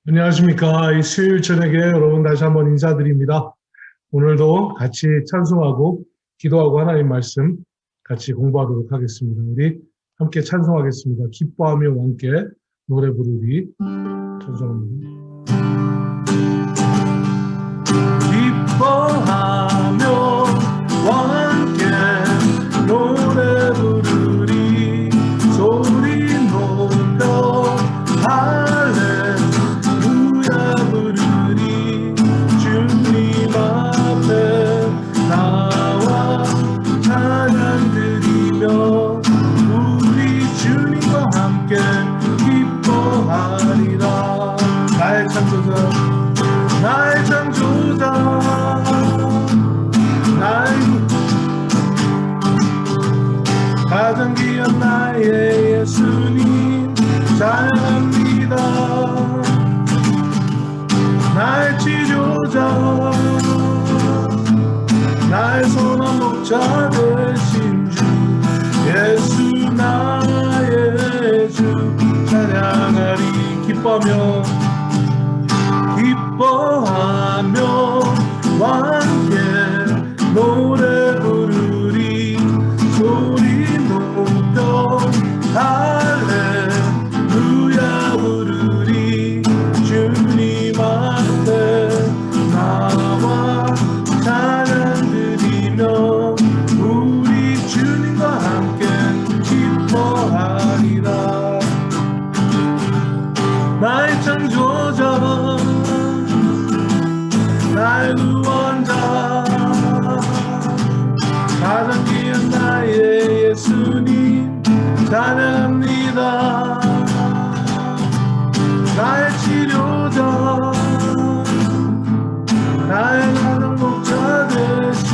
안녕하십니까. 이 수요일 저녁에 여러분 다시 한번 인사드립니다. 오늘도 같이 찬송하고 기도하고 하나님 말씀 같이 공부하도록 하겠습니다. 우리 함께 찬송하겠습니다. 기뻐하며 함께 노래 부르기 찬송합니다. 기뻐하며 함께 노래 부르리 소리 높여 할렐루야 부르리 주님 앞에 나와 찬양 드리며 우리 주님과 함께 기뻐하리라. 나의 창조자 나의 창조자 나의 가장 귀한 나의 예수님 찬양합니다. 나의 치료자 나의 선한 목자 되신 주 예수 나의 주 찬양하리. 기뻐하며 함께 노래 부르리 소리 높여 할렐루야 부르리 주님 앞에 나와 찬양 드리며 우리 주님과 함께 기뻐하리라. 나의 창조자 나의 구원자 가장 귀한 나의 예수님 찬양합니다. 나의 치료자 나의 가장 목자 되신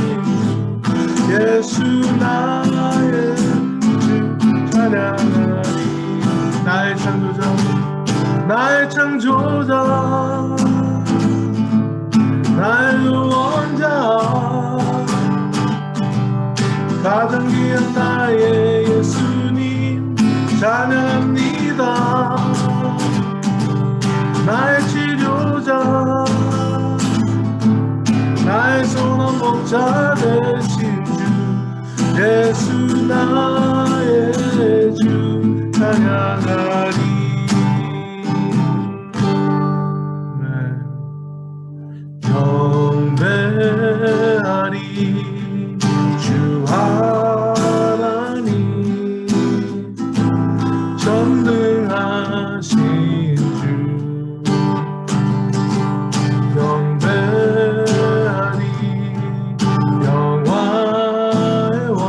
예수 나의 주 찬양하리. 나의 창조자 나의 창조자 나의 구원자 가장 귀한 나의 예수님 찬양합니다. 나의 치료자 나의 선한 목자 되신 주 예수 나의 주 찬양하리. 경배하리 주 하나님 전능하신 주. 경배하리 영화의 왕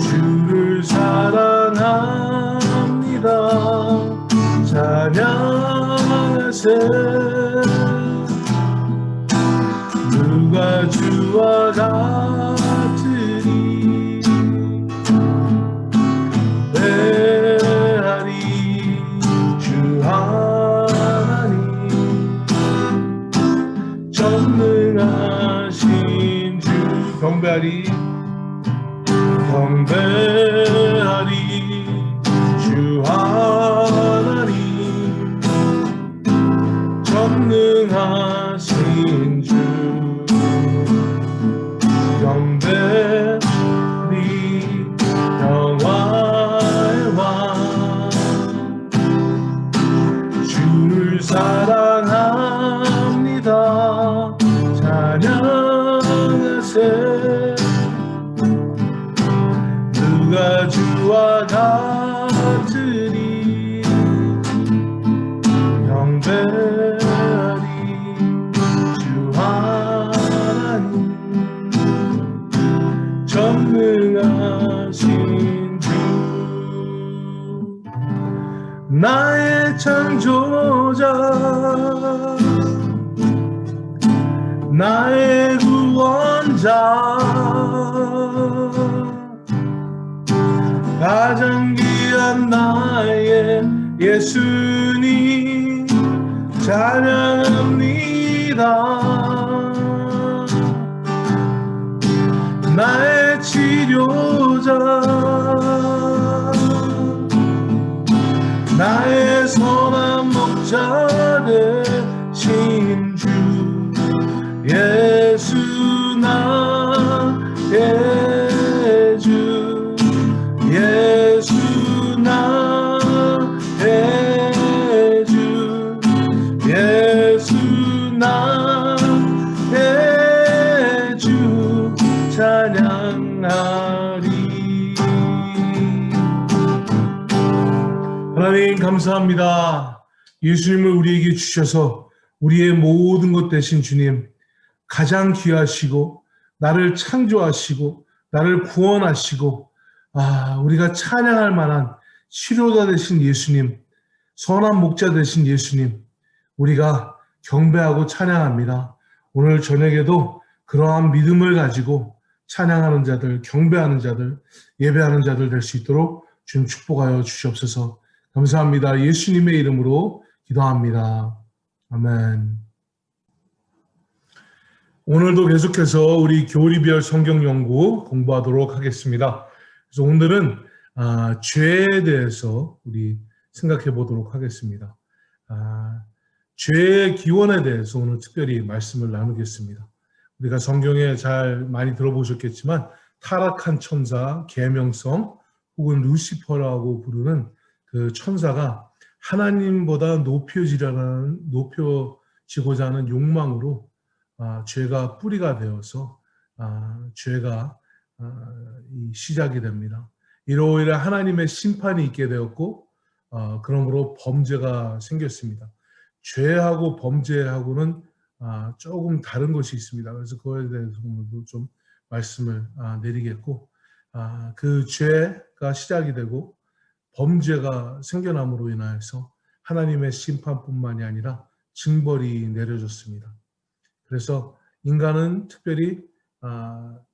주를 사랑합니다. 찬양하세. 누가 주와 같으리. 배하리 주 하나님 전능하신 주. 경배하리 주 하나님 전능하신 주. 경배리 영화의 왕 주를 사랑합니다. 찬양하세. 누가 주와 같으리. 경배하리 주 하나님 전능하신 주. 나의 창조자 나의 구원자 가장 귀한 나의 예수님 찬양합니다. 나의 치료자 나의 선한 목자 되신 주 예수 나의 주 예수 나의 주 예수 나의 주 찬양하리. 하나님 감사합니다. 예수님을 우리에게 주셔서 우리의 모든 것 되신 주님, 가장 귀하시고 나를 창조하시고 나를 구원하시고 우리가 찬양할 만한 치료자 되신 예수님, 선한 목자 되신 예수님, 우리가 경배하고 찬양합니다. 오늘 저녁에도 그러한 믿음을 가지고 찬양하는 자들, 경배하는 자들, 예배하는 자들 될 수 있도록 주님 축복하여 주시옵소서. 감사합니다. 예수님의 이름으로 기도합니다. 아멘. 오늘도 계속해서 우리 교리별 성경 연구 공부하도록 하겠습니다. 그래서 오늘은 죄에 대해서 우리 생각해 보도록 하겠습니다. 죄의 기원에 대해서 오늘 특별히 말씀을 나누겠습니다. 우리가 성경에 잘 많이 들어보셨겠지만 타락한 천사, 계명성 혹은 루시퍼라고 부르는 그 천사가 하나님보다 높여지고자 하는 욕망으로 죄가 뿌리가 되어서 죄가 시작이 됩니다. 이로 인해 하나님의 심판이 있게 되었고 그러므로 범죄가 생겼습니다. 죄하고 범죄하고는 조금 다른 것이 있습니다. 그래서 그거에 대해서 오늘도 좀 말씀을 내리겠고 그 죄가 시작이 되고 범죄가 생겨남으로 인하여서 하나님의 심판뿐만이 아니라 징벌이 내려졌습니다. 그래서 인간은 특별히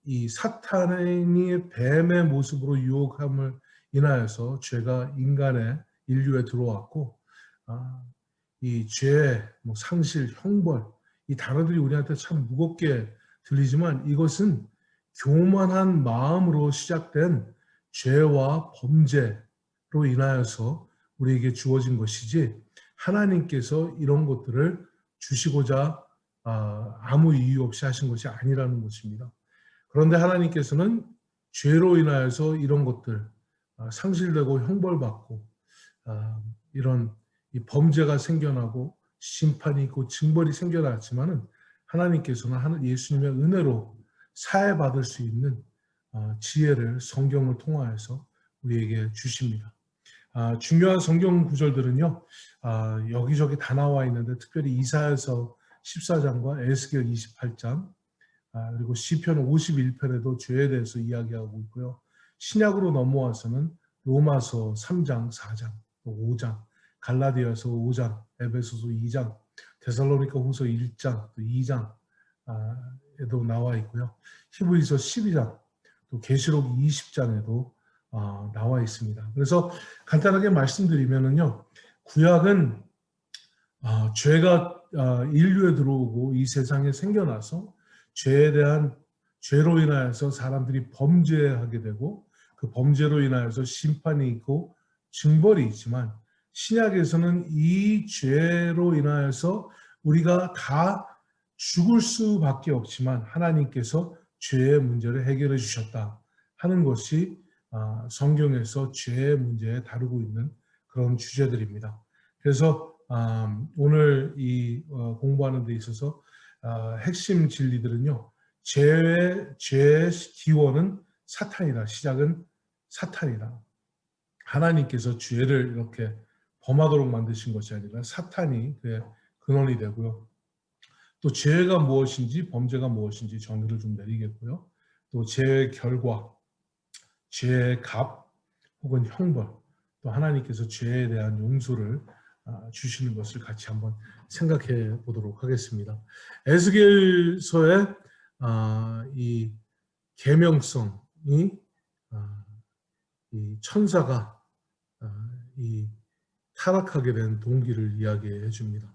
이 사탄의 뱀의 모습으로 유혹함을 인하여서 죄가 인류에 들어왔고 이 죄, 상실, 형벌 이 단어들이 우리한테 참 무겁게 들리지만 이것은 교만한 마음으로 시작된 죄와 범죄로 인하여서 우리에게 주어진 것이지 하나님께서 이런 것들을 주시고자 아무 이유 없이 하신 것이 아니라는 것입니다. 그런데 하나님께서는 죄로 인하여서 이런 것들 상실되고 형벌받고 이런 이 범죄가 생겨나고 심판이 있고 징벌이 생겨났지만은 하나님께서는 예수님의 은혜로 사해받을 수 있는 지혜를 성경을 통하여서 우리에게 주십니다. 중요한 성경 구절들은요 여기저기 다 나와 있는데 특별히 이사야서 14장과 에스겔 28장 그리고 시편 51편에도 죄에 대해서 이야기하고 있고요. 신약으로 넘어와서는 로마서 3장, 4장, 5장, 갈라디아서 5장, 에베소서 2장, 데살로니가 후서 1장, 또 2장에도 나와 있고요. 히브리서 12장, 또 계시록 20장에도 나와 있습니다. 그래서 간단하게 말씀드리면은요, 구약은 죄가 인류에 들어오고 이 세상에 생겨나서 죄로 인하여서 사람들이 범죄하게 되고 그 범죄로 인하여서 심판이 있고 징벌이 있지만 신약에서는 이 죄로 인하여서 우리가 다 죽을 수밖에 없지만 하나님께서 죄의 문제를 해결해 주셨다 하는 것이 성경에서 죄의 문제에 다루고 있는 그런 주제들입니다. 그래서 오늘 이 공부하는 데 있어서 핵심 진리들은요. 죄의 기원은 사탄이다. 시작은 사탄이다. 하나님께서 죄를 이렇게 범하도록 만드신 것이 아니라 사탄이 그의 근원이 되고요. 또 죄가 무엇인지 범죄가 무엇인지 정의를 좀 내리겠고요. 또 죄의 결과, 죄의 값 혹은 형벌, 또 하나님께서 죄에 대한 용서를 주시는 것을 같이 한번 생각해 보도록 하겠습니다. 에스겔서의 이 계명성이 이 천사가 이 타락하게 된 동기를 이야기해 줍니다.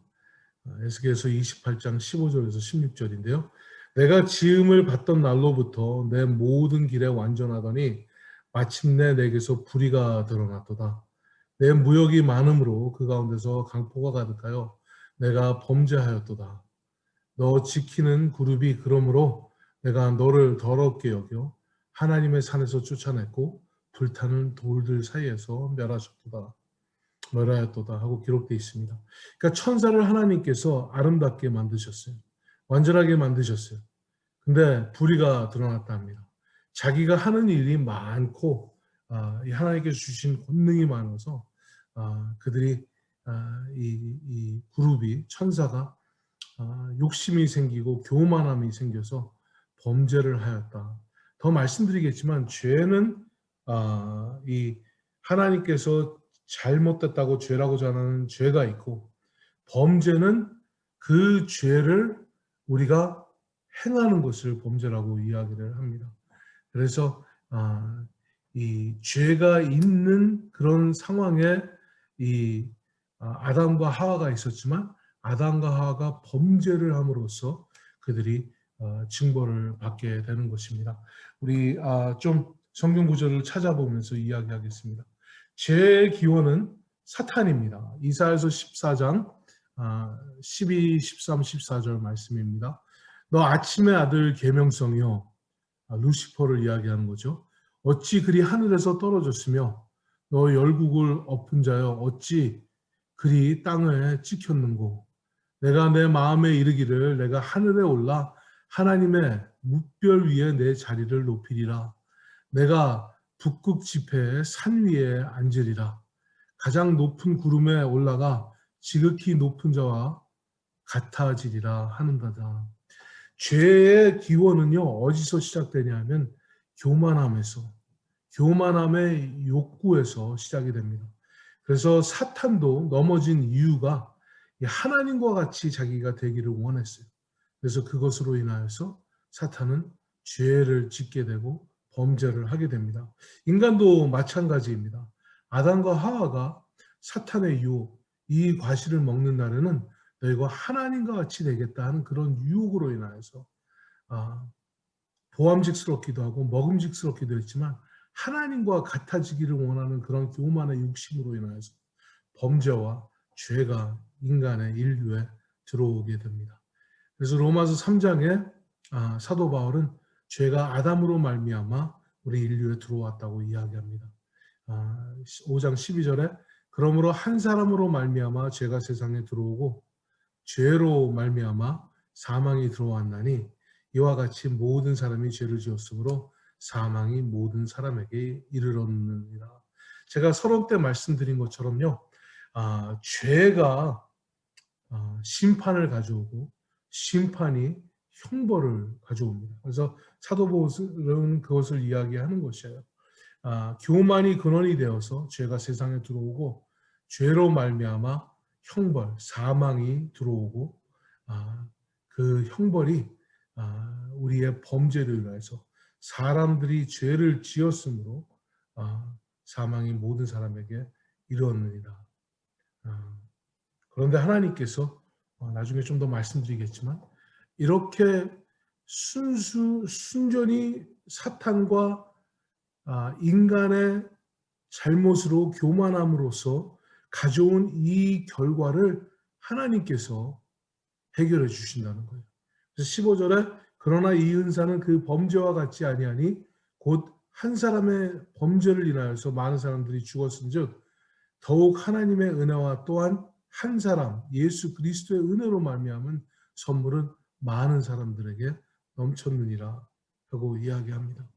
에스겔서 28장 15절에서 16절인데요. 내가 지음을 받던 날로부터 내 모든 길에 완전하더니 마침내 내게서 불의가 드러났도다. 내 무역이 많음으로 그 가운데서 강포가 가득하여 내가 범죄하였도다. 너 지키는 그룹이 그러므로 내가 너를 더럽게 여겨 하나님의 산에서 쫓아냈고 불타는 돌들 사이에서 멸하였도다 하고 기록되어 있습니다. 그러니까 천사를 하나님께서 아름답게 만드셨어요. 완전하게 만드셨어요. 근데 불의가 드러났다 합니다. 자기가 하는 일이 많고 하나님께서 주신 권능이 많아서 그들이 이 그룹이 천사가 욕심이 생기고 교만함이 생겨서 범죄를 하였다. 더 말씀드리겠지만 죄는 이 하나님께서 잘못됐다고 죄라고 전하는 죄가 있고 범죄는 그 죄를 우리가 행하는 것을 범죄라고 이야기를 합니다. 그래서 이 죄가 있는 그런 상황에 이 아담과 하와가 있었지만 아담과 하와가 범죄를 함으로써 그들이 징벌을 받게 되는 것입니다. 우리 좀 성경 구절을 찾아보면서 이야기하겠습니다. 죄의 기원은 사탄입니다. 이사야서 14장 12, 13, 14절 말씀입니다. 너 아침의 아들 계명성이요. 루시퍼를 이야기하는 거죠. 어찌 그리 하늘에서 떨어졌으며 너 열국을 엎은 자여 어찌 그리 땅에 찍혔는고 내가 내 마음에 이르기를 내가 하늘에 올라 하나님의 뭇별 위에 내 자리를 높이리라. 내가 북극 지폐의 산 위에 앉으리라. 가장 높은 구름에 올라가 지극히 높은 자와 같아지리라 하는도다. 죄의 기원은요 어디서 시작되냐 하면 교만함에서 교만함의 욕구에서 시작이 됩니다. 그래서 사탄도 넘어진 이유가 하나님과 같이 자기가 되기를 원했어요. 그래서 그것으로 인하여서 사탄은 죄를 짓게 되고 범죄를 하게 됩니다. 인간도 마찬가지입니다. 아담과 하와가 사탄의 유혹, 이 과실을 먹는 날에는 너희가 하나님과 같이 되겠다 하는 그런 유혹으로 인하여서 보암직스럽기도 하고 먹음직스럽기도 했지만 하나님과 같아지기를 원하는 그런 교만의 욕심으로 인하여서 범죄와 죄가 인간의 인류에 들어오게 됩니다. 그래서 로마서 3장에 사도 바울은 죄가 아담으로 말미암아 우리 인류에 들어왔다고 이야기합니다. 5장 12절에 그러므로 한 사람으로 말미암아 죄가 세상에 들어오고 죄로 말미암아 사망이 들어왔나니 이와 같이 모든 사람이 죄를 지었으므로 사망이 모든 사람에게 이르렀느니라. 제가 서론 때 말씀드린 것처럼요. 죄가 심판을 가져오고 심판이 형벌을 가져옵니다. 그래서 사도 바울은 그것을 이야기하는 것이에요. 교만이 근원이 되어서 죄가 세상에 들어오고 죄로 말미암아 형벌, 사망이 들어오고 그 형벌이 우리의 범죄로 인해서 사람들이 죄를 지었으므로 사망이 모든 사람에게 이르렀느니라. 그런데 하나님께서 나중에 좀 더 말씀드리겠지만 이렇게 순전히 사탄과 인간의 잘못으로 교만함으로써 가져온 이 결과를 하나님께서 해결해 주신다는 거예요. 그래서 15절에 그러나 이 은사는 그 범죄와 같지 아니하니 곧 한 사람의 범죄를 인하여서 많은 사람들이 죽었은즉 더욱 하나님의 은혜와 또한 한 사람 예수 그리스도의 은혜로 말미암은 선물은 많은 사람들에게 넘쳤느니라 하고 이야기합니다.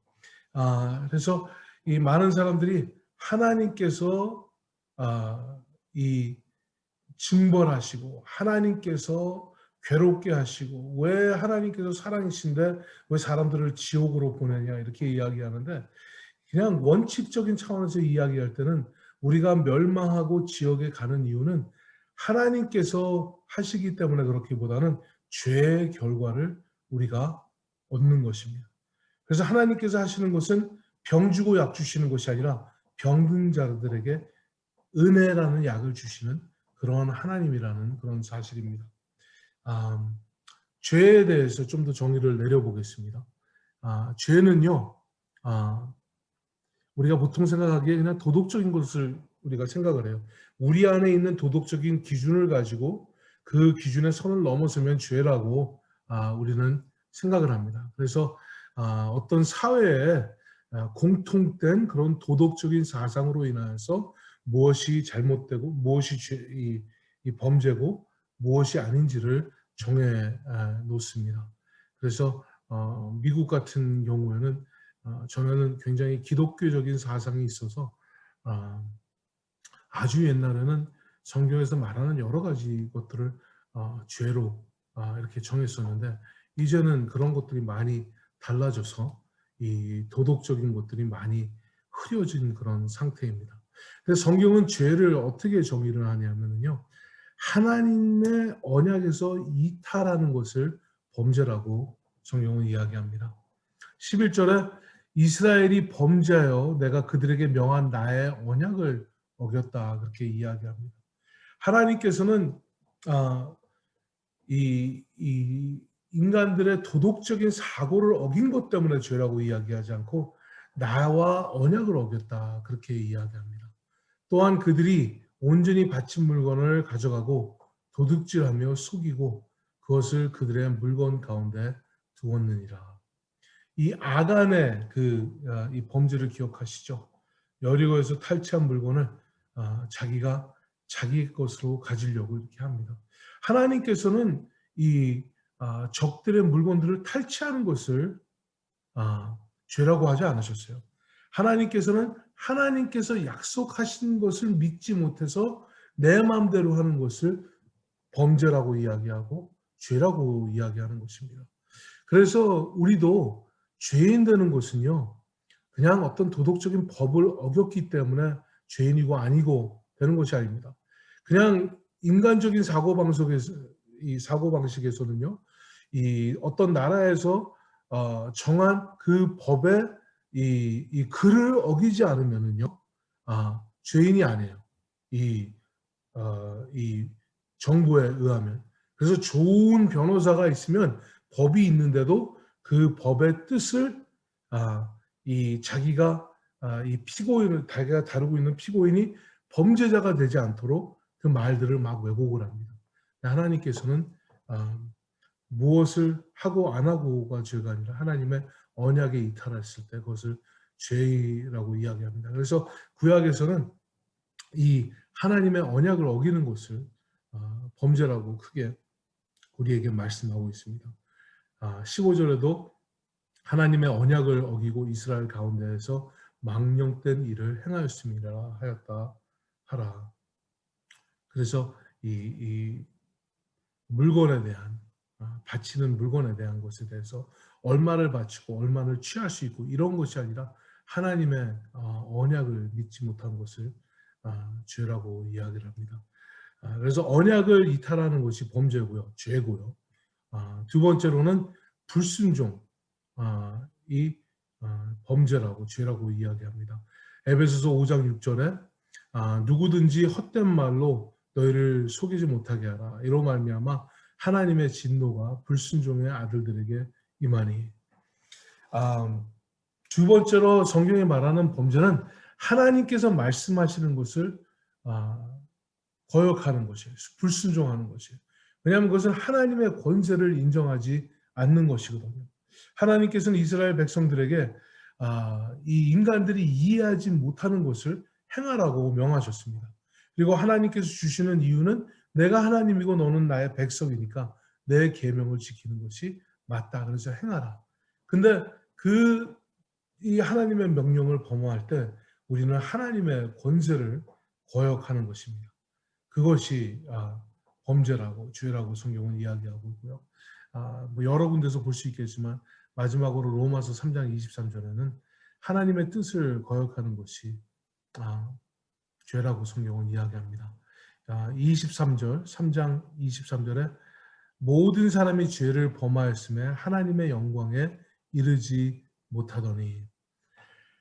그래서 이 많은 사람들이 하나님께서 이 징벌하시고 하나님께서 괴롭게 하시고 왜 하나님께서 사랑이신데 왜 사람들을 지옥으로 보내냐 이렇게 이야기하는데 그냥 원칙적인 차원에서 이야기할 때는 우리가 멸망하고 지옥에 가는 이유는 하나님께서 하시기 때문에 그렇기보다는 죄의 결과를 우리가 얻는 것입니다. 그래서 하나님께서 하시는 것은 병 주고 약 주시는 것이 아니라 병든 자들에게 은혜라는 약을 주시는 그런 하나님이라는 그런 사실입니다. 죄에 대해서 좀 더 정의를 내려보겠습니다. 죄는요, 우리가 보통 생각하기에 그냥 도덕적인 것을 우리가 생각을 해요. 우리 안에 있는 도덕적인 기준을 가지고 그 기준의 선을 넘어서면 죄라고 우리는 생각을 합니다. 그래서 어떤 사회에 공통된 그런 도덕적인 사상으로 인하여서 무엇이 잘못되고 무엇이 이 범죄고 무엇이 아닌지를 정해 놓습니다. 그래서 미국 같은 경우에는 저는 굉장히 기독교적인 사상이 있어서 아주 옛날에는 성경에서 말하는 여러 가지 것들을 죄로 이렇게 정했었는데 이제는 그런 것들이 많이 달라져서 이 도덕적인 것들이 많이 흐려진 그런 상태입니다. 그래서 성경은 죄를 어떻게 정의를 하냐면요. 하나님의 언약에서 이탈하는 것을 범죄라고 성경은 이야기합니다. 11절에 이스라엘이 범죄하여 내가 그들에게 명한 나의 언약을 어겼다 그렇게 이야기합니다. 하나님께서는 이 인간들의 도덕적인 사고를 어긴 것 때문에 죄라고 이야기하지 않고 나와 언약을 어겼다 그렇게 이야기합니다. 또한 그들이 온전히 바친 물건을 가져가고 도둑질하며 속이고 그것을 그들의 물건 가운데 두었느니라. 이 아간의 이 범죄를 기억하시죠? 여리고에서 탈취한 물건을 자기가 자기 것으로 가지려고 이렇게 합니다. 하나님께서는 이 적들의 물건들을 탈취하는 것을 죄라고 하지 않으셨어요. 하나님께서는 하나님께서 약속하신 것을 믿지 못해서 내 마음대로 하는 것을 범죄라고 이야기하고 죄라고 이야기하는 것입니다. 그래서 우리도 죄인 되는 것은요, 그냥 어떤 도덕적인 법을 어겼기 때문에 죄인이고 아니고 되는 것이 아닙니다. 그냥 인간적인 사고방식에서는요, 이 어떤 나라에서 정한 그 법의 이 글을 어기지 않으면은요, 죄인이 아니에요. 이 정부에 의하면. 그래서 좋은 변호사가 있으면 법이 있는데도 그 법의 뜻을 이 자기가 이 피고인을 자기가 다루고 있는 피고인이 범죄자가 되지 않도록 그 말들을 막 왜곡을 합니다. 하나님께서는 무엇을 하고 안 하고가 죄가 아니라 하나님의 언약에 이탈했을 때 그것을 죄라고 이야기합니다. 그래서 구약에서는 이 하나님의 언약을 어기는 것을 범죄라고 크게 우리에게 말씀하고 있습니다. 15절에도 하나님의 언약을 어기고 이스라엘 가운데에서 망령된 일을 행하였음이라 하였다 하라. 그래서 이 물건에 대한 바치는 물건에 대한 것에 대해서 얼마를 바치고 얼마를 취할 수 있고 이런 것이 아니라 하나님의 언약을 믿지 못한 것을 죄라고 이야기를 합니다. 그래서 언약을 이탈하는 것이 범죄고요, 죄고요. 두 번째로는 불순종, 이 범죄라고 죄라고 이야기합니다. 에베소서 5장 6절에 누구든지 헛된 말로 너희를 속이지 못하게 하라. 이로 말미암아 하나님의 진노가 불순종의 아들들에게 임하니. 두 번째로 성경이 말하는 범죄는 하나님께서 말씀하시는 것을 거역하는 것이에요. 불순종하는 것이에요. 왜냐하면 그것은 하나님의 권세를 인정하지 않는 것이거든요. 하나님께서는 이스라엘 백성들에게 이 인간들이 이해하지 못하는 것을 행하라고 명하셨습니다. 그리고 하나님께서 주시는 이유는 내가 하나님이고 너는 나의 백성이니까 내 계명을 지키는 것이 맞다. 그래서 행하라. 근데 이 하나님의 명령을 범할 때 우리는 하나님의 권세를 거역하는 것입니다. 그것이 범죄라고 죄라고 성경은 이야기하고 있고요. 뭐 여러 군데서 볼 수 있겠지만 마지막으로 로마서 3장 23절에는 하나님의 뜻을 거역하는 것이 죄라고 성경은 이야기합니다. 23절, 3장 23절에 모든 사람이 죄를 범하였음에 하나님의 영광에 이르지 못하더니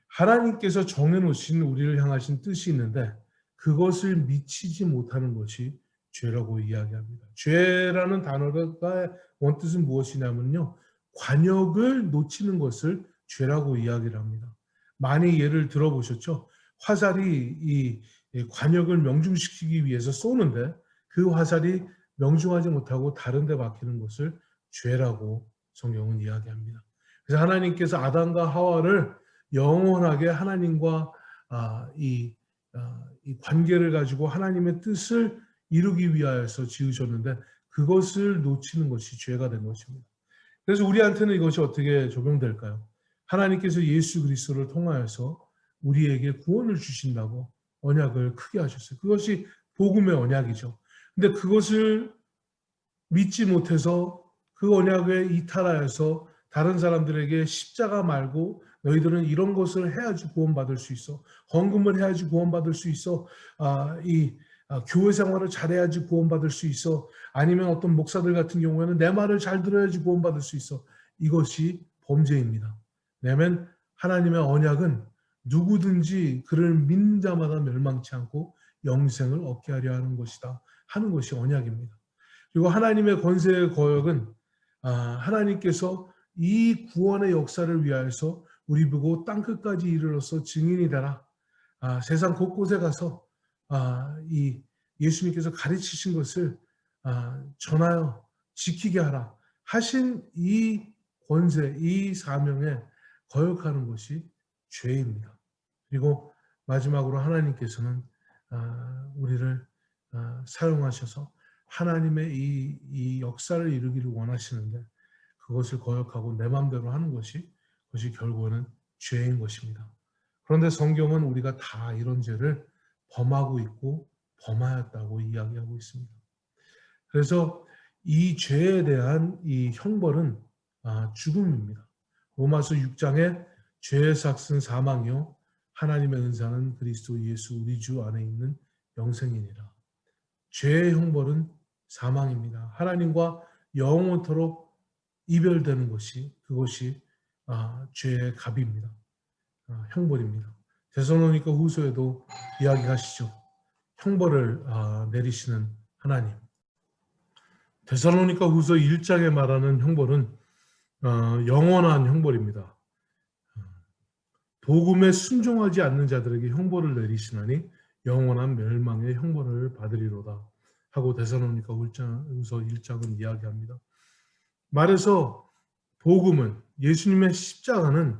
하나님께서 정해놓으신 우리를 향하신 뜻이 있는데 그것을 미치지 못하는 것이 죄라고 이야기합니다. 죄라는 단어가 원뜻은 무엇이냐면요. 관역을 놓치는 것을 죄라고 이야기를 합니다. 많이 예를 들어보셨죠? 화살이 이 관역을 명중시키기 위해서 쏘는데 그 화살이 명중하지 못하고 다른 데 박히는 것을 죄라고 성경은 이야기합니다. 그래서 하나님께서 아담과 하와를 영원하게 하나님과 이 관계를 가지고 하나님의 뜻을 이루기 위하여서 지으셨는데 그것을 놓치는 것이 죄가 된 것입니다. 그래서 우리한테는 이것이 어떻게 적용될까요? 하나님께서 예수 그리스도를 통하여서 우리에게 구원을 주신다고 언약을 크게 하셨어요. 그것이 복음의 언약이죠. 근데 그것을 믿지 못해서 그 언약에 이탈하여서 다른 사람들에게 십자가 말고 너희들은 이런 것을 해야지 구원받을 수 있어. 헌금을 해야지 구원받을 수 있어. 교회 생활을 잘해야지 구원받을 수 있어. 아니면 어떤 목사들 같은 경우에는 내 말을 잘 들어야지 구원받을 수 있어. 이것이 범죄입니다. 왜냐하면 하나님의 언약은 누구든지 그를 믿는 자마다 멸망치 않고 영생을 얻게 하려 하는 것이다. 하는 것이 언약입니다. 그리고 하나님의 권세의 거역은 하나님께서 이 구원의 역사를 위하여서 우리 보고 땅끝까지 이르러서 증인이 되라. 세상 곳곳에 가서 이 예수님께서 가르치신 것을 전하여 지키게 하라 하신 이 권세, 이 사명에 거역하는 것이 죄입니다. 그리고 마지막으로 하나님께서는 우리를 사용하셔서 하나님의 이 역사를 이루기를 원하시는데 그것을 거역하고 내 마음대로 하는 것이 그것이 결국은 죄인 것입니다. 그런데 성경은 우리가 다 이런 죄를 범하고 있고 범하였다고 이야기하고 있습니다. 그래서 이 죄에 대한 이 형벌은 죽음입니다. 로마서 6장에 죄의 삭은 사망이요 하나님의 은사는 그리스도 예수 우리 주 안에 있는 영생이니라. 죄의 형벌은 사망입니다. 하나님과 영원토록 이별되는 것이 그것이 죄의 값입니다. 형벌입니다. 데살로니가 후서에도 이야기하시죠. 형벌을 내리시는 하나님. 데살로니가 후서 1장에 말하는 형벌은 영원한 형벌입니다. 복음에 순종하지 않는 자들에게 형벌을 내리시나니 영원한 멸망의 형벌을 받으리로다 하고 데살로니가 후서 1장은 이야기합니다. 말해서 복음은 예수님의 십자가는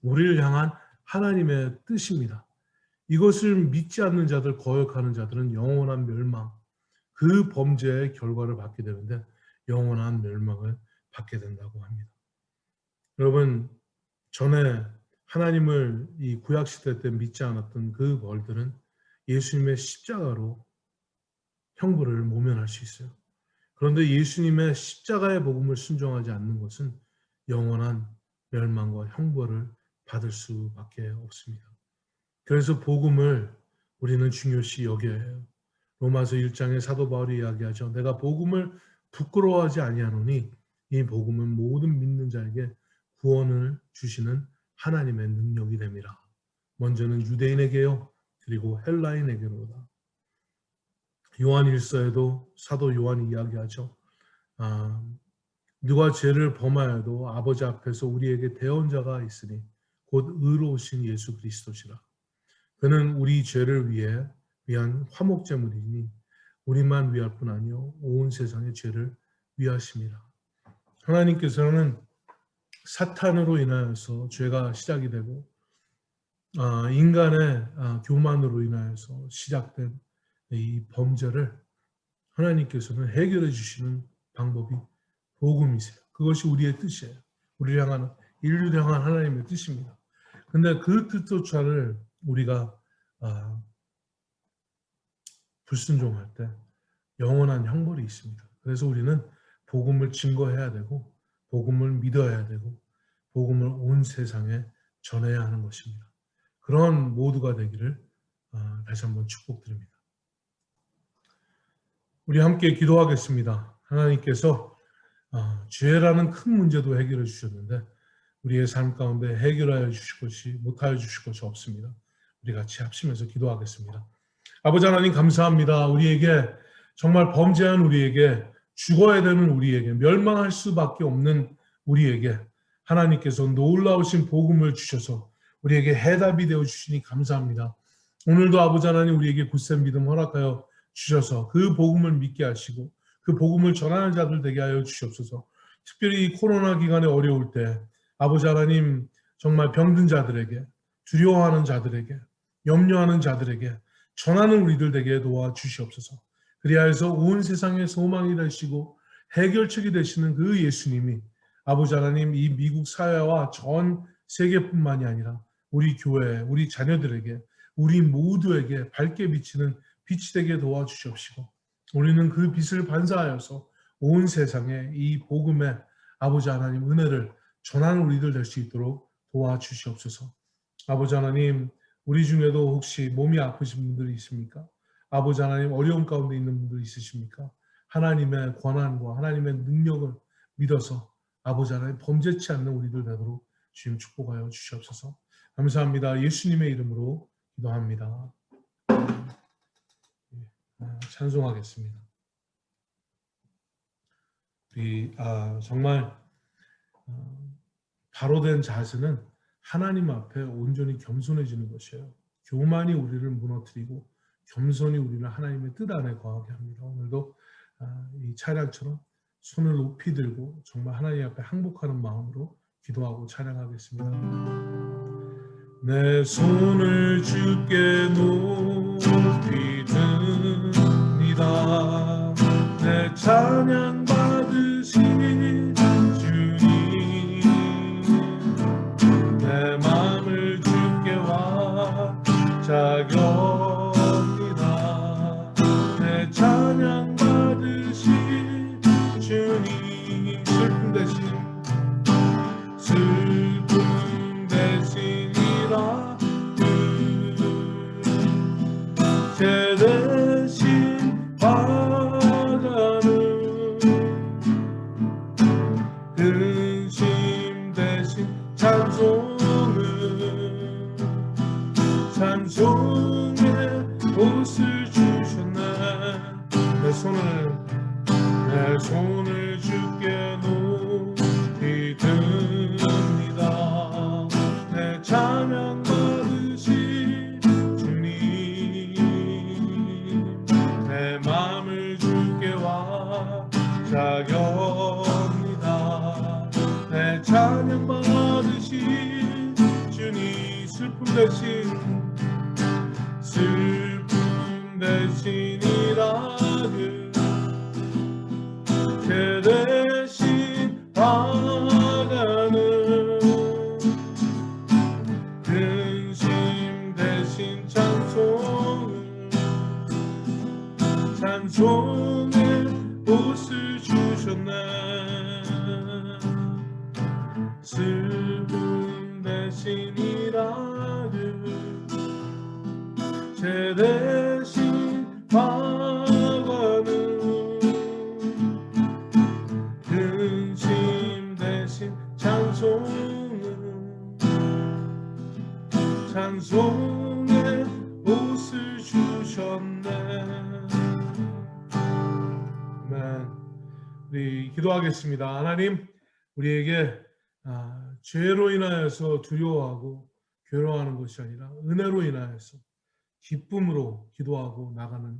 우리를 향한 하나님의 뜻입니다. 이것을 믿지 않는 자들, 거역하는 자들은 영원한 멸망, 그 범죄의 결과를 받게 되는데 영원한 멸망을 받게 된다고 합니다. 여러분, 전에 하나님을 이 구약시대 때 믿지 않았던 그 벌들은 예수님의 십자가로 형벌을 모면할 수 있어요. 그런데 예수님의 십자가의 복음을 순종하지 않는 것은 영원한 멸망과 형벌을 받을 수밖에 없습니다. 그래서 복음을 우리는 중요시 여겨야 해요. 로마서 1장에 사도 바울이 이야기하죠. 내가 복음을 부끄러워하지 아니하노니 이 복음은 모든 믿는 자에게 구원을 주시는 하나님의 능력이 됨이라. 먼저는 유대인에게요. 그리고 헬라인에게로다. 요한 1서에도 사도 요한이 이야기하죠. 누가 죄를 범하여도 아버지 앞에서 우리에게 대언자가 있으니 곧 의로우신 예수 그리스도시라. 그는 우리 죄를 위한 화목제물이니 우리만 위할 뿐 아니요 온 세상의 죄를 위하심이라. 하나님께서는 사탄으로 인하여서 죄가 시작이 되고 인간의 교만으로 인하여서 시작된 이 범죄를 하나님께서는 해결해 주시는 방법이 복음이세요. 그것이 우리의 뜻이에요. 우리를 향한 인류를 향한 하나님의 뜻입니다. 근데 그 뜻조차를 우리가 불순종할 때 영원한 형벌이 있습니다. 그래서 우리는 복음을 증거해야 되고 복음을 믿어야 되고 복음을 온 세상에 전해야 하는 것입니다. 그런 모두가 되기를 다시 한번 축복드립니다. 우리 함께 기도하겠습니다. 하나님께서 죄라는 큰 문제도 해결해 주셨는데 우리의 삶 가운데 해결하여 주실 것이 못하여 주실 것이 없습니다. 우리 같이 합심해서 기도하겠습니다. 아버지 하나님 감사합니다. 우리에게 정말 범죄한 우리에게 죽어야 되는 우리에게 멸망할 수밖에 없는 우리에게 하나님께서 놀라우신 복음을 주셔서 우리에게 해답이 되어 주시니 감사합니다. 오늘도 아버지 하나님 우리에게 굳센 믿음 허락하여 주셔서 그 복음을 믿게 하시고 그 복음을 전하는 자들 되게 하여 주시옵소서. 특별히 이 코로나 기간에 어려울 때 아버지 하나님 정말 병든 자들에게, 두려워하는 자들에게, 염려하는 자들에게 전하는 우리들 되게 도와주시옵소서. 그리하여서 온 세상의 소망이 되시고 해결책이 되시는 그 예수님이 아버지 하나님 이 미국 사회와 전 세계뿐만이 아니라 우리 교회, 우리 자녀들에게, 우리 모두에게 밝게 비치는 빛이 되게 도와주시옵시고 우리는 그 빛을 반사하여서 온 세상에 이 복음의 아버지 하나님 은혜를 전하는 우리들 될 수 있도록 도와주시옵소서. 아버지 하나님, 우리 중에도 혹시 몸이 아프신 분들이 있습니까? 아버지 하나님, 어려움 가운데 있는 분들 있으십니까? 하나님의 권한과 하나님의 능력을 믿어서 아버지 하나님 범죄치 않는 우리들 되도록 주님 축복하여 주시옵소서. 감사합니다. 예수님의 이름으로 기도합니다. 찬송하겠습니다. 우리 정말 바로된 자세는 하나님 앞에 온전히 겸손해지는 것이에요. 교만이 우리를 무너뜨리고 겸손이 우리를 하나님의 뜻 안에 거하게 합니다. 오늘도 이 찬양처럼 손을 높이 들고 정말 하나님 앞에 항복하는 마음으로 기도하고 찬양하겠습니다. 내 손을 주께 높이 듭니다. 내 찬양 받으신 주님, 내 마음을 주께 와자경이다. 내 찬양 받으신 주님, 슬픔 대신이라 제 대신 받아는 근심 대신 찬송의 옷을 주셨네. 내 손을 주께 높이 듭니다. 내 찬양 받으신 주님, 내 마음을 주께 와자경이다. 내 찬양 받으신 주님, 슬픔 대신이라 제 대신 받아는 근심 대신 찬송의 옷을 주셨네. 슬픔 대신이라를 제 대신 받아는 근심 대신 찬송의 옷을 주셨네. 아멘. 우리 기도하겠습니다. 하나님, 우리에게 죄로 인하여서 두려워하고 괴로워하는 것이 아니라 은혜로 인하여서 기쁨으로 기도하고 나가는,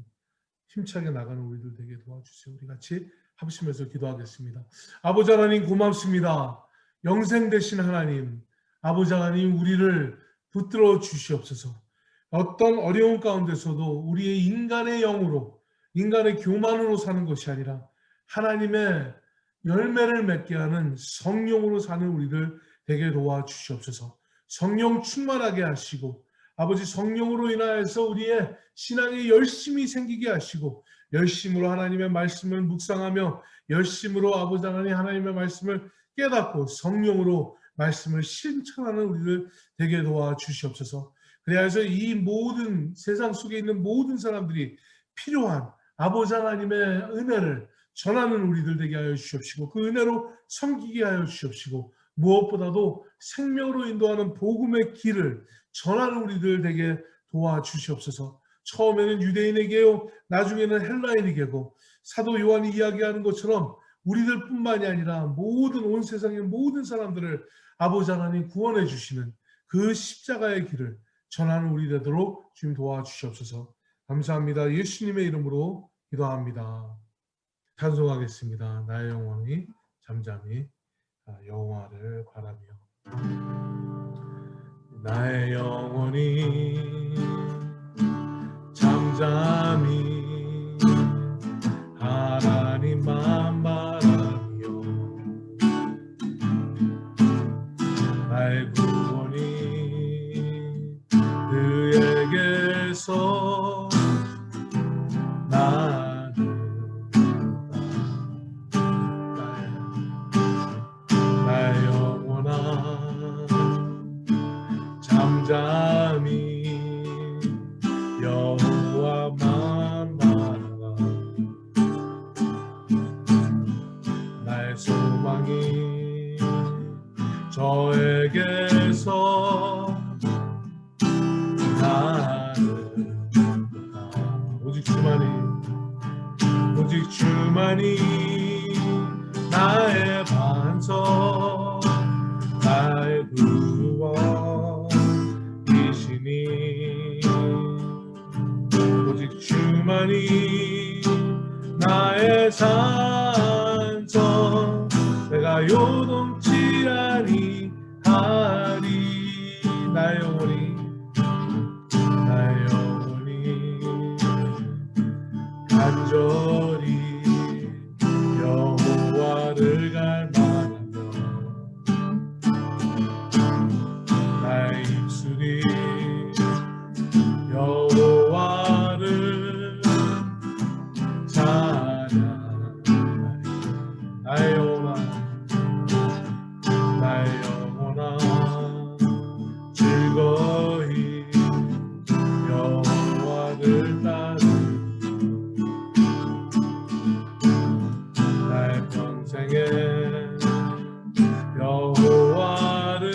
힘차게 나가는 우리들 되게 도와주세요. 우리 같이 합심해서 기도하겠습니다. 아버지 하나님 고맙습니다. 영생 되신 하나님, 아버지 하나님 우리를 붙들어 주시옵소서. 어떤 어려움 가운데서도 우리의 인간의 영으로, 인간의 교만으로 사는 것이 아니라 하나님의 열매를 맺게 하는 성령으로 사는 우리들 되게 도와주시옵소서. 성령 충만하게 하시고 아버지 성령으로 인하여서 우리의 신앙에 열심이 생기게 하시고 열심으로 하나님의 말씀을 묵상하며 열심으로 아버지 하나님의 말씀을 깨닫고 성령으로 말씀을 실천하는 우리를 되게 도와주시옵소서. 그래서 이 모든 세상 속에 있는 모든 사람들이 필요한 아버지 하나님의 은혜를 전하는 우리들 되게 하여 주시옵시고 그 은혜로 섬기게 하여 주시옵시고 무엇보다도 생명으로 인도하는 복음의 길을 전하는 우리들 되게 도와주시옵소서. 처음에는 유대인에게요, 나중에는 헬라인에게고 사도 요한이 이야기하는 것처럼 우리들뿐만이 아니라 모든 온 세상의 모든 사람들을 아버지 하나님 구원해 주시는 그 십자가의 길을 전하는 우리 되도록 주님 도와주시옵소서. 감사합니다. 예수님의 이름으로 기도합니다. 찬송하겠습니다. 나의 영혼이 잠잠히 여호와를 바라며. 나의 영혼이 잠잠히 하나님만 바라며 나의 구원이 그에게서 나의 영혼아 잠잠히 여호와만 바라라. 나의 소망이 저에게서 나는가. 오직 주만이 나의 반석 나의 구원이시니. 오직 주만이 나의 산성 내가 요동치 아니하리. 나의 영혼이 간절히 여호와를 갈망하며 나의 입술이 여호와를 찬양하리. 나의 영혼아 즐거이 여호와를 따르. 나의 평생에 여호와를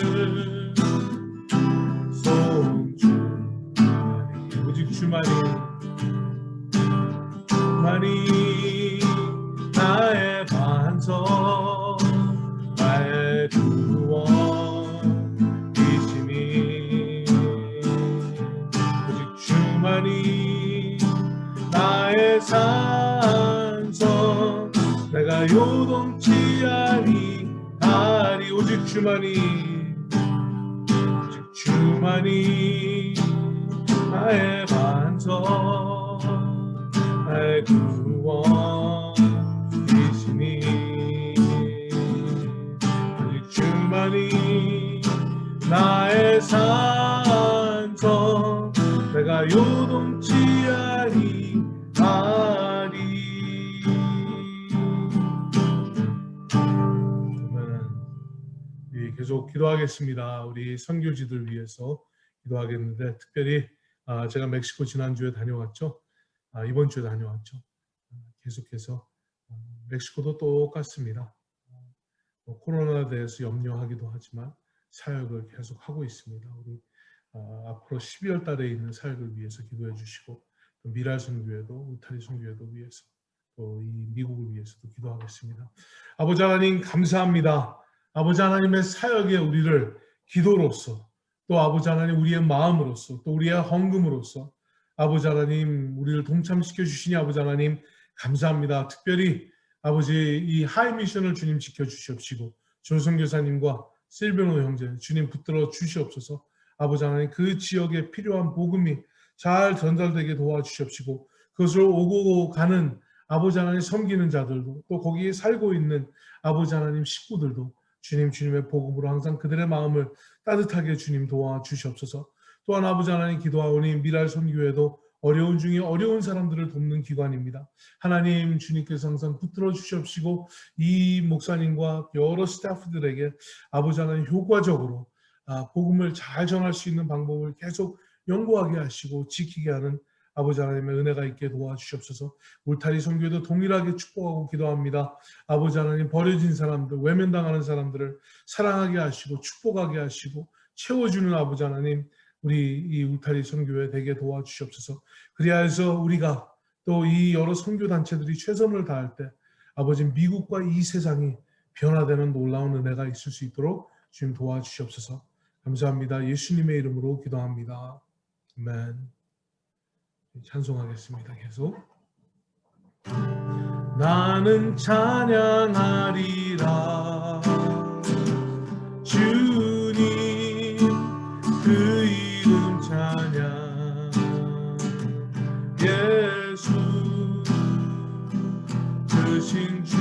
송축하리. 오직 주만이 나의 반석 나의 구원이시니. 오직 주만이 나의 산성 내가 요동치 아니하리. 오직 주만이 나의 반석 나의 구원이시니. 오직 주만이 나의 산성 내가 요동치 아니하리. 계속 기도하겠습니다. 우리 선교지들 위해서 기도하겠는데 특별히 제가 멕시코 지난주에 다녀왔죠. 이번 주에 다녀왔죠. 계속해서 멕시코도 똑같습니다. 코로나에 대해서 염려하기도 하지만 사역을 계속 하고 있습니다. 우리 앞으로 12월 달에 있는 사역을 위해서 기도해 주시고 또 미랄 선교회도 울타리 선교회도 위해서 또 이 미국을 위해서도 기도하겠습니다. 아버지 하나님 감사합니다. 아버지 하나님의 사역에 우리를 기도로서 또 아버지 하나님 우리의 마음으로서 또 우리의 헌금으로서 아버지 하나님 우리를 동참시켜 주시니 아버지 하나님 감사합니다. 특별히 아버지 이 하이미션을 주님 지켜주시옵시고 조선교사님과 실베노 형제 주님 붙들어 주시옵소서. 아버지 하나님 그 지역에 필요한 복음이 잘 전달되게 도와주시옵시고 그것을 오고 가는 아버지 하나님 섬기는 자들도 또 거기에 살고 있는 아버지 하나님 식구들도 주님의 복음으로 항상 그들의 마음을 따뜻하게 주님 도와주시옵소서. 또한 아버지 하나님 기도하오니 미랄 선교회도 어려운 중에 어려운 사람들을 돕는 기관입니다. 하나님 주님께서 항상 붙들어 주시옵시고 이 목사님과 여러 스태프들에게 아버지 하나님 효과적으로 복음을 잘 전할 수 있는 방법을 계속 연구하게 하시고 지키게 하는 아버지 하나님의 은혜가 있게 도와주시옵소서. 울타리 선교회도 동일하게 축복하고 기도합니다. 아버지 하나님 버려진 사람들, 외면당하는 사람들을 사랑하게 하시고 축복하게 하시고 채워주는 아버지 하나님 우리 이 울타리 선교회 되게 도와주시옵소서. 그리하여서 우리가 또 이 여러 선교단체들이 최선을 다할 때 아버지 미국과 이 세상이 변화되는 놀라운 은혜가 있을 수 있도록 주님 도와주시옵소서. 감사합니다. 예수님의 이름으로 기도합니다. 아멘. 찬송하겠습니다. 계속. 나는 찬양하리라 주님 그 이름 찬양 예수 크신 주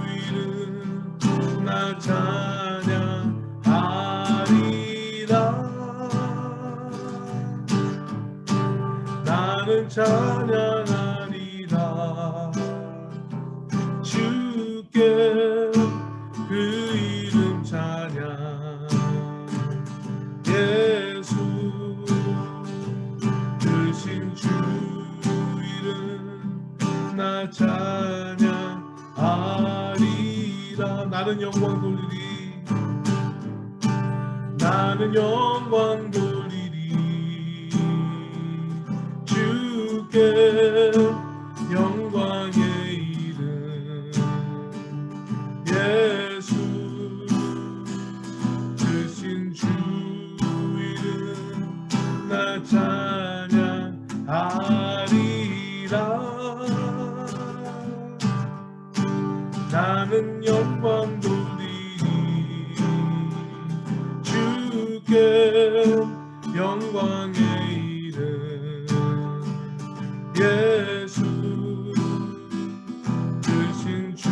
이름 나 찬양하리라 나는 찬양하리라 주께 그 이름 찬양 예수 크신 주 이름 나 찬양하리라 나는 영광 돌리리 나는 영광 돌리리 주께 영광의 이름 예수 크신 주 이름 나 찬양하리라 나는 영광 돌리리 주께 영광의 이름 예수 크신 주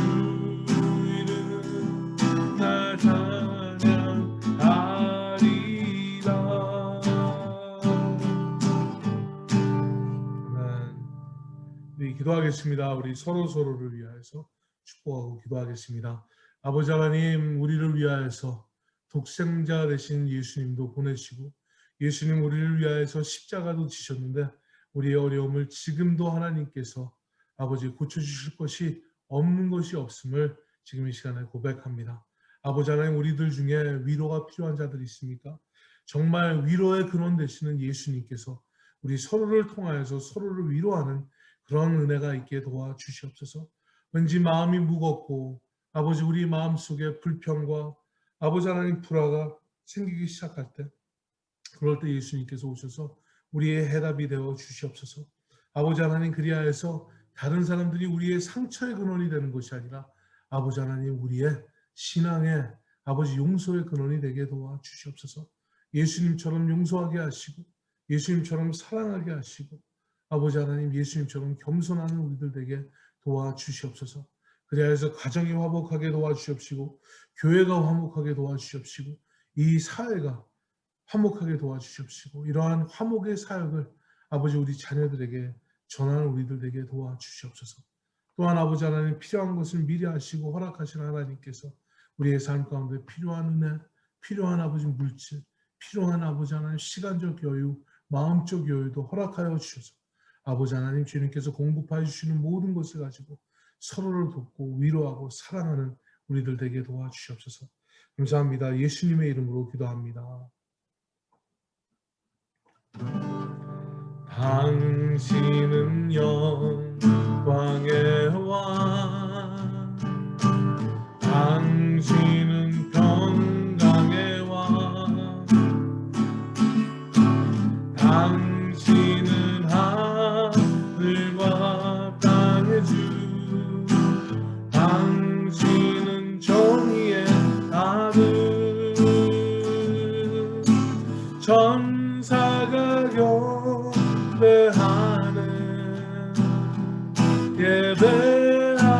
이름 나 찬양하리라 아멘. 우리 기도하겠습니다. 우리 서로를 위하여서 축복하고 기도하겠습니다. 아버지 하나님 우리를 위하여서 독생자 되신 예수님도 보내시고 예수님 우리를 위하여서 십자가도 지셨는데 우리의 어려움을 지금도 하나님께서 아버지 고쳐주실 것이 없는 것이 없음을 지금 이 시간에 고백합니다. 아버지 하나님 우리들 중에 위로가 필요한 자들이 있습니까? 정말 위로의 근원 되시는 예수님께서 우리 서로를 통하여서 서로를 위로하는 그런 은혜가 있게 도와주시옵소서. 왠지 마음이 무겁고 아버지 우리 마음속에 불평과 아버지 하나님 불화가 생기기 시작할 때 그럴 때 예수님께서 오셔서 우리의 해답이 되어 주시옵소서. 아버지 하나님 그리하여서 다른 사람들이 우리의 상처의 근원이 되는 것이 아니라 아버지 하나님 우리의 신앙의 아버지 용서의 근원이 되게 도와 주시옵소서. 예수님처럼 용서하게 하시고 예수님처럼 사랑하게 하시고 아버지 하나님 예수님처럼 겸손하는 우리들 되게 도와주시옵소서. 그리하여서 가정이 화목하게 도와주시옵시고 교회가 화목하게 도와주시옵시고 이 사회가 화목하게 도와주시옵시고 이러한 화목의 사역을 아버지 우리 자녀들에게 전하는 우리들 되게 도와주시옵소서. 또한 아버지 하나님 필요한 것을 미리 하시고 허락하시는 하나님께서 우리의 삶 가운데 필요한 은혜, 필요한 아버지 물질, 필요한 아버지 하나님 시간적 여유, 마음적 여유도 허락하여 주셔서 아버지 하나님 주님께서 공급하여 주시는 모든 것을 가지고 서로를 돕고 위로하고 사랑하는 우리들 되게 도와주시옵소서. 감사합니다. 예수님의 이름으로 기도합니다. 당신은 영광의 왕 당신은 평강의 왕 당신은 하늘과 땅의 주 당신은 정의의 아들 천사가 경배하는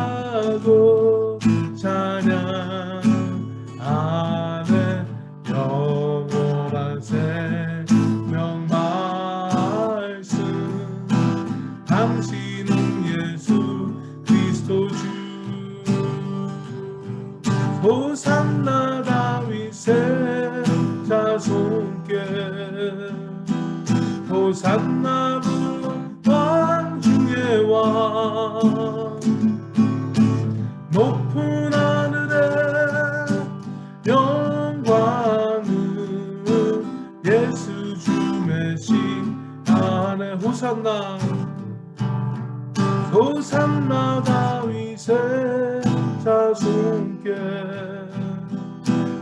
예배하고 찬양하네 영원한 생명 말씀 당신은 예수 그리스도 주 호산나 다윗의 자손께 호산나 왕 중의 왕 높은 하늘에 영광은 예수 주 메시 안에 호산나 호산나 다윗의 자손께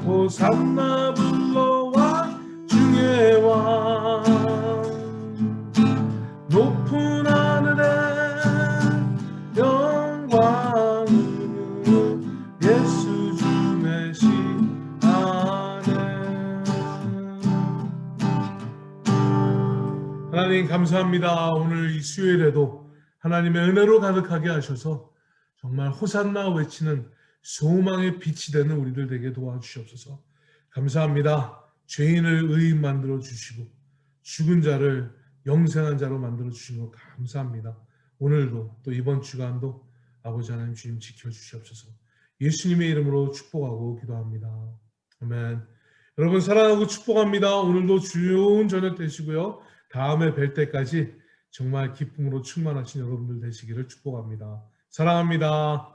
호산나 불러 왕 중의 왕 하나님 감사합니다. 오늘 이 수요일에도 하나님의 은혜로 가득하게 하셔서 정말 호산나 외치는 소망의 빛이 되는 우리들 되게 도와주시옵소서. 감사합니다. 죄인을 의인 만들어 주시고 죽은 자를 영생한 자로 만들어 주신 것 감사합니다. 오늘도 또 이번 주간도 아버지 하나님 주님 지켜주시옵소서. 예수님의 이름으로 축복하고 기도합니다. 아멘. 여러분 사랑하고 축복합니다. 오늘도 좋은 저녁 되시고요. 다음에 뵐 때까지 정말 기쁨으로 충만하신 여러분들 되시기를 축복합니다. 사랑합니다.